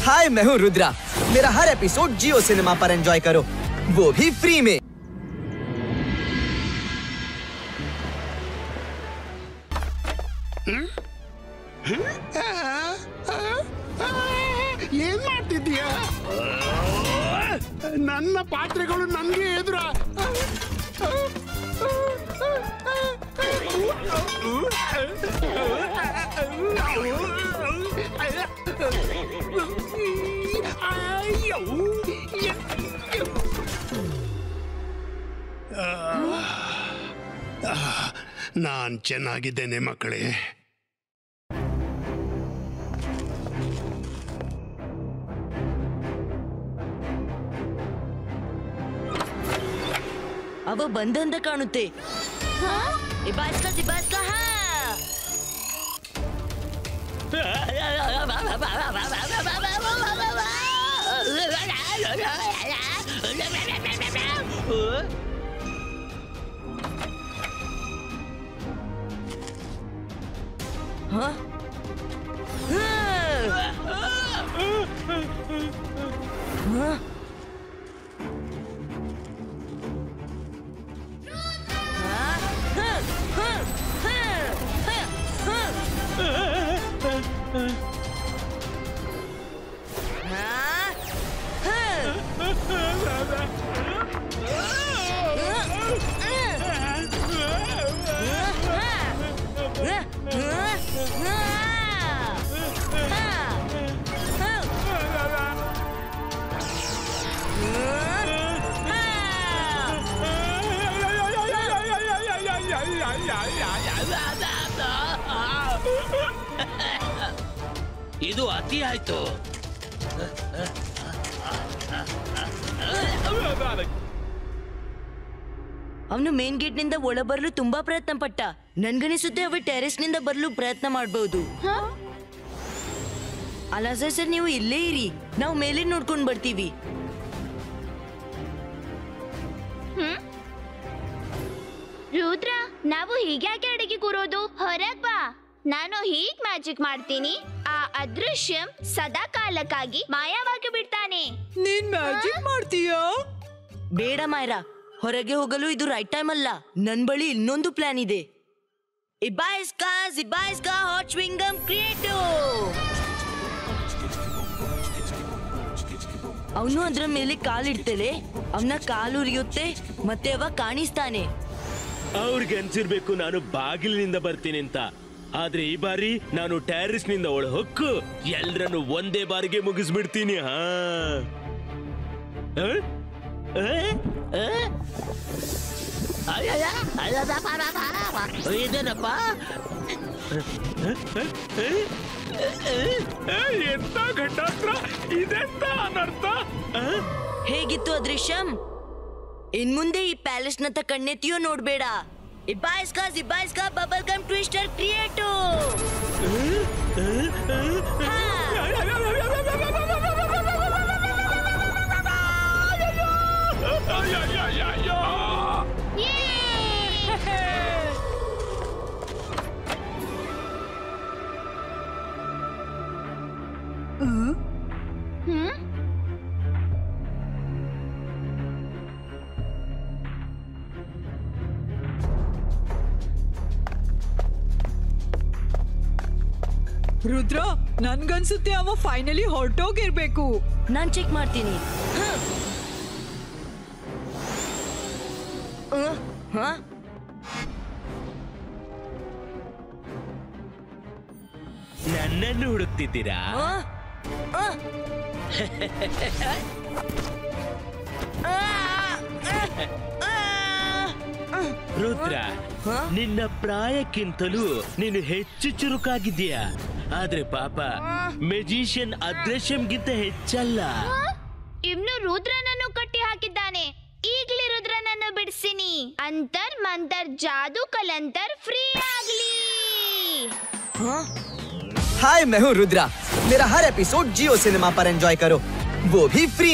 हाय, मैं हूँ रुद्रा। मेरा हर एपिसोड जियो सिनेमा पर एंजॉय करो, वो भी फ्री में। ಏನ್ ಮಾಡ್ತಿದ್ದೀಯ? ನನ್ನ ಪಾತ್ರೆಗಳು ನನ್ಗೆ ಎದುರ. ನಾನ್ ಚೆನ್ನಾಗಿದ್ದೇನೆ ಮಕ್ಕಳೇ. ಅವ ಬಂದಂತ ಕಾಣುತ್ತೆ. ಇದು ಅತಿ ಆಯ್ತು. ಅವನು ಮೇನ್ ಗೇಟ್ ನಿಂದ ಒಳ ಬರಲು ತುಂಬಾ ಪ್ರಯತ್ನ ಪಟ್ಟ. ನನ್ಗನಿಸುತ್ತೆ ಅವ ಟೆರೆಸ್ ನಿಂದ ಬರಲು ಪ್ರಯತ್ನ ಮಾಡಬಹುದು. ಅಲ್ಲ ಸರ್, ನೀವು ಇಲ್ಲೇ ಇರಿ, ನಾವು ಮೇಲೆ ನೋಡ್ಕೊಂಡು ಬರ್ತೀವಿ. ರುದ್ರ, ನಾವು ಹೀಗ್ಯಾಕೆ ಅಡಿಗೆ ಕೂರೋದು? ಹೊರಗ್ ಬಾ, ನಾನು ಹೀಗ್ ಮ್ಯಾಜಿಕ್ ಮಾಡ್ತೀನಿ. ಆ ಅದೃಶ್ಯಂ ಸದಾ ಕಾಲಕ್ಕಾಗಿ ಮಾಯವಾಗಿ ಬಿಡ್ತಾನೆ. ನೀನ್ ಮ್ಯಾಜಿಕ್ ಮಾಡ್ತೀಯಾ? ಬೇಡ ಮಾಯರಾ, ಹೊರಗೆ ಹೋಗಲು ಇದು ರೈಟ್ ಟೈಮ್ ಅಲ್ಲ. ನನ್ ಬಳಿ ಇನ್ನೊಂದು ಪ್ಲಾನ್ ಇದೆ. ಇಬಾಯಿಸ್ಕಾ ಹಾಟ್ ಚ್ವಿಂಗಮ್ ಕ್ರಿಯೇಟಿವ್. ಅವನು ಅದ್ರ ಮೇಲೆ ಕಾಲಿಡ್ತೇಲೆ, ಅವನ ಕಾಲು ಉರಿಯುತ್ತೆ, ಮತ್ತೆ ಅವ ಕಾಣಿಸ್ತಾನೆ. ಅವ್ರಿಗೆ ಅನ್ಸಿರ್ಬೇಕು ನಾನು ಬಾಗಿಲಿನಿಂದ ಬರ್ತೀನಿ ಅಂತ. ಆದ್ರೆ ಈ ಬಾರಿ ನಾನು ಟೆರೆಸ್ ನಿಂದ ಒಳ ಹೊಕ್ಕು ಎಲ್ರನ್ನು ಒಂದೇ ಬಾರಿಗೆ ಮುಗಿಸ್ಬಿಡ್ತೀನಿ. ಇದೇನಪ್ಪ? ಎಂತ ಘಟಾತ್ರ, ಇದೆಂತ ಅನರ್ಥ? ಹೇಗಿತ್ತು ಅದೃಶ್ಯಂ? ಇನ್ ಮುಂದೆ ಈ ಪ್ಯಾಲೇಸ್ ನತ್ತ ಕಣ್ಣೆತ್ತಿಯೋ ನೋಡ್ಬೇಡ. ಇಬಾಯಿಸ್ಕಾ bubble gum twister creative. Rudra, ನನ್ಗನ್ಸುತ್ತೆ ಅವ ಫೈನಲಿ ಹೊರಟೋಗಿರ್ಬೇಕು. ನಾನ್ ಚೆಕ್ ಮಾಡ್ತೀನಿ. ನನ್ನನ್ನು ಹುಡುಕ್ತಿದ್ದೀರಾ? ರುದ್ರ, ನಿನ್ನ ಪ್ರಾಯಕ್ಕಿಂತಲೂ ನೀನು ಹೆಚ್ಚು ಚುರುಕಾಗಿದ್ದೀಯ. ಆದ್ರೆ ಪಾಪ ಮೆಜಿಷಿಯನ್ ಅದೃಶ್ಯಂಗಿಂತ ಹೆಚ್ಚಲ್ಲ. ಇವ್ನು ರುದ್ರನನ್ನು ಕಟ್ಟಿ ಹಾಕಿದ್ದಾನೆ. ಈಗ್ಲೇ ರುದ್ರನನ್ನು ಬಿಡಿಸಿನಿ. ಅಂತರ್ ಮಂತರ್ ಜಾದೂ ಕಲಂತರ್ ಫ್ರೀ ಆಗ್ಲಿ. हाय, मैं हूँ रुद्रा। मेरा हर एपिसोड जियो सिनेमा पर एंजॉय करो, वो भी फ्री।